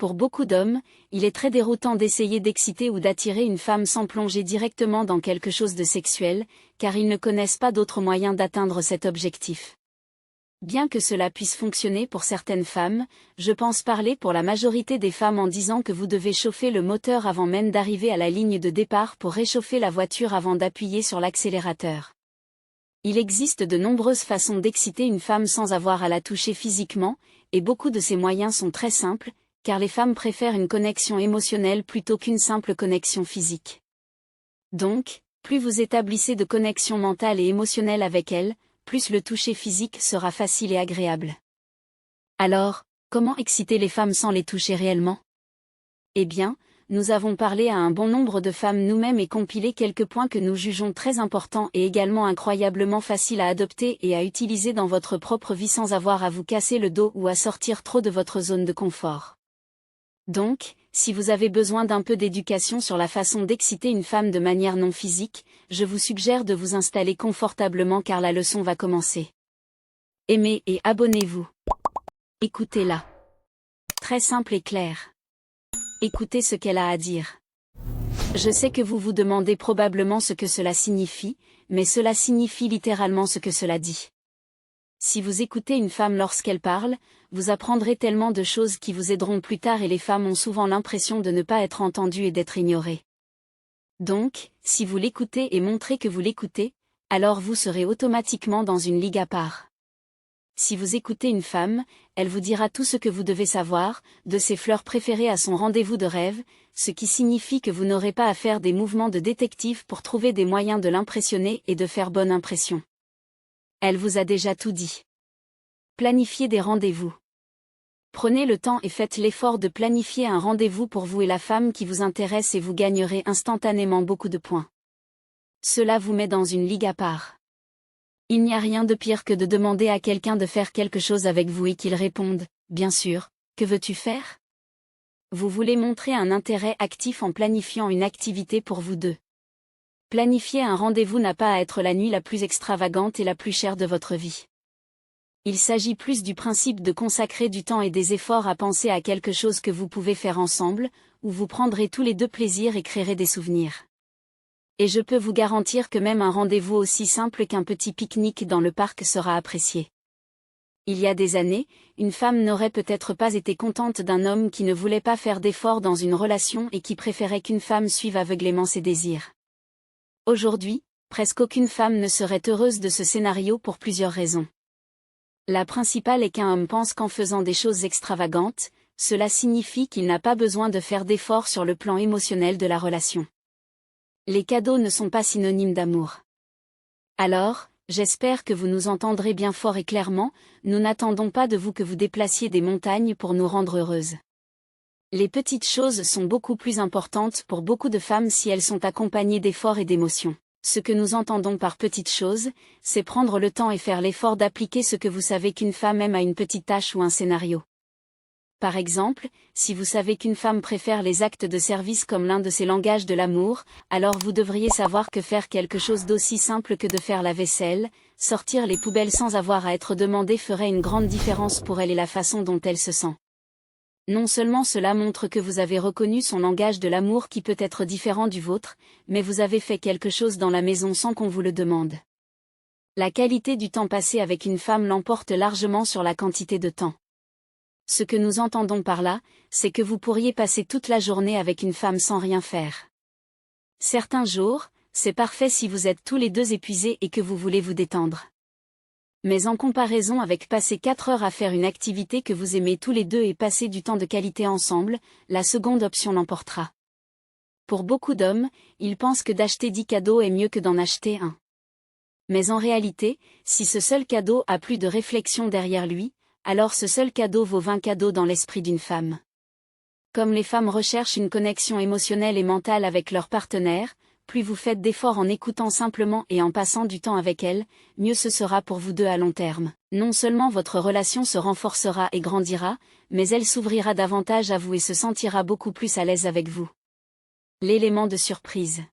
Pour beaucoup d'hommes, il est très déroutant d'essayer d'exciter ou d'attirer une femme sans plonger directement dans quelque chose de sexuel, car ils ne connaissent pas d'autres moyens d'atteindre cet objectif. Bien que cela puisse fonctionner pour certaines femmes, je pense parler pour la majorité des femmes en disant que vous devez chauffer le moteur avant même d'arriver à la ligne de départ pour réchauffer la voiture avant d'appuyer sur l'accélérateur. Il existe de nombreuses façons d'exciter une femme sans avoir à la toucher physiquement, et beaucoup de ces moyens sont très simples, car les femmes préfèrent une connexion émotionnelle plutôt qu'une simple connexion physique. Donc, plus vous établissez de connexion mentale et émotionnelle avec elles, plus le toucher physique sera facile et agréable. Alors, comment exciter les femmes sans les toucher réellement? Eh bien, nous avons parlé à un bon nombre de femmes nous-mêmes et compilé quelques points que nous jugeons très importants et également incroyablement faciles à adopter et à utiliser dans votre propre vie sans avoir à vous casser le dos ou à sortir trop de votre zone de confort. Donc, si vous avez besoin d'un peu d'éducation sur la façon d'exciter une femme de manière non physique, je vous suggère de vous installer confortablement car la leçon va commencer. Aimez et abonnez-vous. Écoutez-la. Très simple et clair. Écoutez ce qu'elle a à dire. Je sais que vous vous demandez probablement ce que cela signifie, mais cela signifie littéralement ce que cela dit. Si vous écoutez une femme lorsqu'elle parle, vous apprendrez tellement de choses qui vous aideront plus tard et les femmes ont souvent l'impression de ne pas être entendues et d'être ignorées. Donc, si vous l'écoutez et montrez que vous l'écoutez, alors vous serez automatiquement dans une ligue à part. Si vous écoutez une femme, elle vous dira tout ce que vous devez savoir, de ses fleurs préférées à son rendez-vous de rêve, ce qui signifie que vous n'aurez pas à faire des mouvements de détective pour trouver des moyens de l'impressionner et de faire bonne impression. Elle vous a déjà tout dit. Planifiez des rendez-vous. Prenez le temps et faites l'effort de planifier un rendez-vous pour vous et la femme qui vous intéresse et vous gagnerez instantanément beaucoup de points. Cela vous met dans une ligue à part. Il n'y a rien de pire que de demander à quelqu'un de faire quelque chose avec vous et qu'il réponde « Bien sûr, que veux-tu faire ?» Vous voulez montrer un intérêt actif en planifiant une activité pour vous deux. Planifier un rendez-vous n'a pas à être la nuit la plus extravagante et la plus chère de votre vie. Il s'agit plus du principe de consacrer du temps et des efforts à penser à quelque chose que vous pouvez faire ensemble, où vous prendrez tous les deux plaisir et créerez des souvenirs. Et je peux vous garantir que même un rendez-vous aussi simple qu'un petit pique-nique dans le parc sera apprécié. Il y a des années, une femme n'aurait peut-être pas été contente d'un homme qui ne voulait pas faire d'efforts dans une relation et qui préférait qu'une femme suive aveuglément ses désirs. Aujourd'hui, presque aucune femme ne serait heureuse de ce scénario pour plusieurs raisons. La principale est qu'un homme pense qu'en faisant des choses extravagantes, cela signifie qu'il n'a pas besoin de faire d'efforts sur le plan émotionnel de la relation. Les cadeaux ne sont pas synonymes d'amour. Alors, j'espère que vous nous entendrez bien fort et clairement, nous n'attendons pas de vous que vous déplaciez des montagnes pour nous rendre heureuses. Les petites choses sont beaucoup plus importantes pour beaucoup de femmes si elles sont accompagnées d'efforts et d'émotions. Ce que nous entendons par petites choses, c'est prendre le temps et faire l'effort d'appliquer ce que vous savez qu'une femme aime à une petite tâche ou un scénario. Par exemple, si vous savez qu'une femme préfère les actes de service comme l'un de ses langages de l'amour, alors vous devriez savoir que faire quelque chose d'aussi simple que de faire la vaisselle, sortir les poubelles sans avoir à être demandé ferait une grande différence pour elle et la façon dont elle se sent. Non seulement cela montre que vous avez reconnu son langage de l'amour qui peut être différent du vôtre, mais vous avez fait quelque chose dans la maison sans qu'on vous le demande. La qualité du temps passé avec une femme l'emporte largement sur la quantité de temps. Ce que nous entendons par là, c'est que vous pourriez passer toute la journée avec une femme sans rien faire. Certains jours, c'est parfait si vous êtes tous les deux épuisés et que vous voulez vous détendre. Mais en comparaison avec passer 4 heures à faire une activité que vous aimez tous les deux et passer du temps de qualité ensemble, la seconde option l'emportera. Pour beaucoup d'hommes, ils pensent que d'acheter 10 cadeaux est mieux que d'en acheter un. Mais en réalité, si ce seul cadeau a plus de réflexion derrière lui, alors ce seul cadeau vaut 20 cadeaux dans l'esprit d'une femme. Comme les femmes recherchent une connexion émotionnelle et mentale avec leur partenaire, plus vous faites d'efforts en écoutant simplement et en passant du temps avec elle, mieux ce sera pour vous deux à long terme. Non seulement votre relation se renforcera et grandira, mais elle s'ouvrira davantage à vous et se sentira beaucoup plus à l'aise avec vous. L'élément de surprise.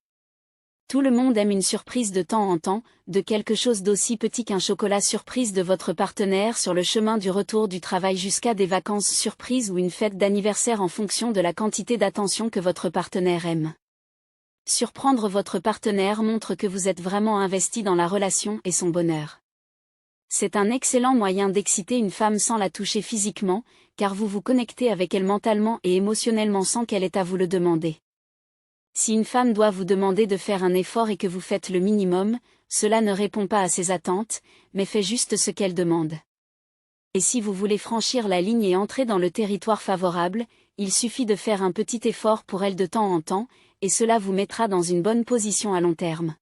Tout le monde aime une surprise de temps en temps, de quelque chose d'aussi petit qu'un chocolat surprise de votre partenaire sur le chemin du retour du travail jusqu'à des vacances surprises ou une fête d'anniversaire en fonction de la quantité d'attention que votre partenaire aime. Surprendre votre partenaire montre que vous êtes vraiment investi dans la relation et son bonheur. C'est un excellent moyen d'exciter une femme sans la toucher physiquement, car vous vous connectez avec elle mentalement et émotionnellement sans qu'elle ait à vous le demander. Si une femme doit vous demander de faire un effort et que vous faites le minimum, cela ne répond pas à ses attentes, mais fait juste ce qu'elle demande. Et si vous voulez franchir la ligne et entrer dans le territoire favorable, il suffit de faire un petit effort pour elle de temps en temps, et cela vous mettra dans une bonne position à long terme.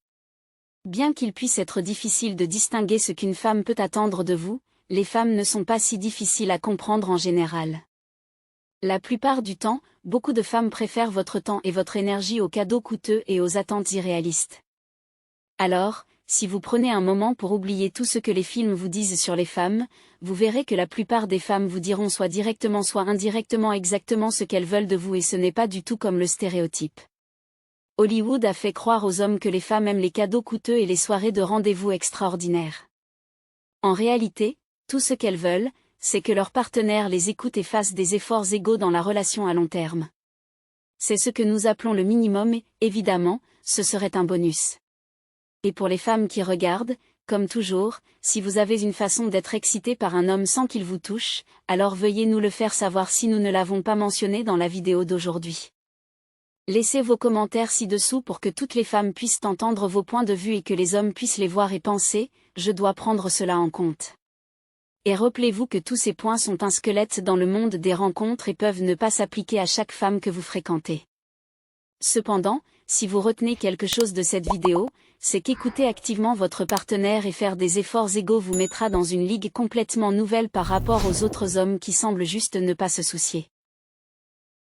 Bien qu'il puisse être difficile de distinguer ce qu'une femme peut attendre de vous, les femmes ne sont pas si difficiles à comprendre en général. La plupart du temps, beaucoup de femmes préfèrent votre temps et votre énergie aux cadeaux coûteux et aux attentes irréalistes. Alors, si vous prenez un moment pour oublier tout ce que les films vous disent sur les femmes, vous verrez que la plupart des femmes vous diront soit directement soit indirectement exactement ce qu'elles veulent de vous et ce n'est pas du tout comme le stéréotype. Hollywood a fait croire aux hommes que les femmes aiment les cadeaux coûteux et les soirées de rendez-vous extraordinaires. En réalité, tout ce qu'elles veulent, c'est que leur partenaire les écoute et fasse des efforts égaux dans la relation à long terme. C'est ce que nous appelons le minimum et, évidemment, ce serait un bonus. Et pour les femmes qui regardent, comme toujours, si vous avez une façon d'être excitée par un homme sans qu'il vous touche, alors veuillez nous le faire savoir si nous ne l'avons pas mentionné dans la vidéo d'aujourd'hui. Laissez vos commentaires ci-dessous pour que toutes les femmes puissent entendre vos points de vue et que les hommes puissent les voir et penser, je dois prendre cela en compte. Et rappelez-vous que tous ces points sont un squelette dans le monde des rencontres et peuvent ne pas s'appliquer à chaque femme que vous fréquentez. Cependant, si vous retenez quelque chose de cette vidéo, c'est qu'écouter activement votre partenaire et faire des efforts égaux vous mettra dans une ligue complètement nouvelle par rapport aux autres hommes qui semblent juste ne pas se soucier.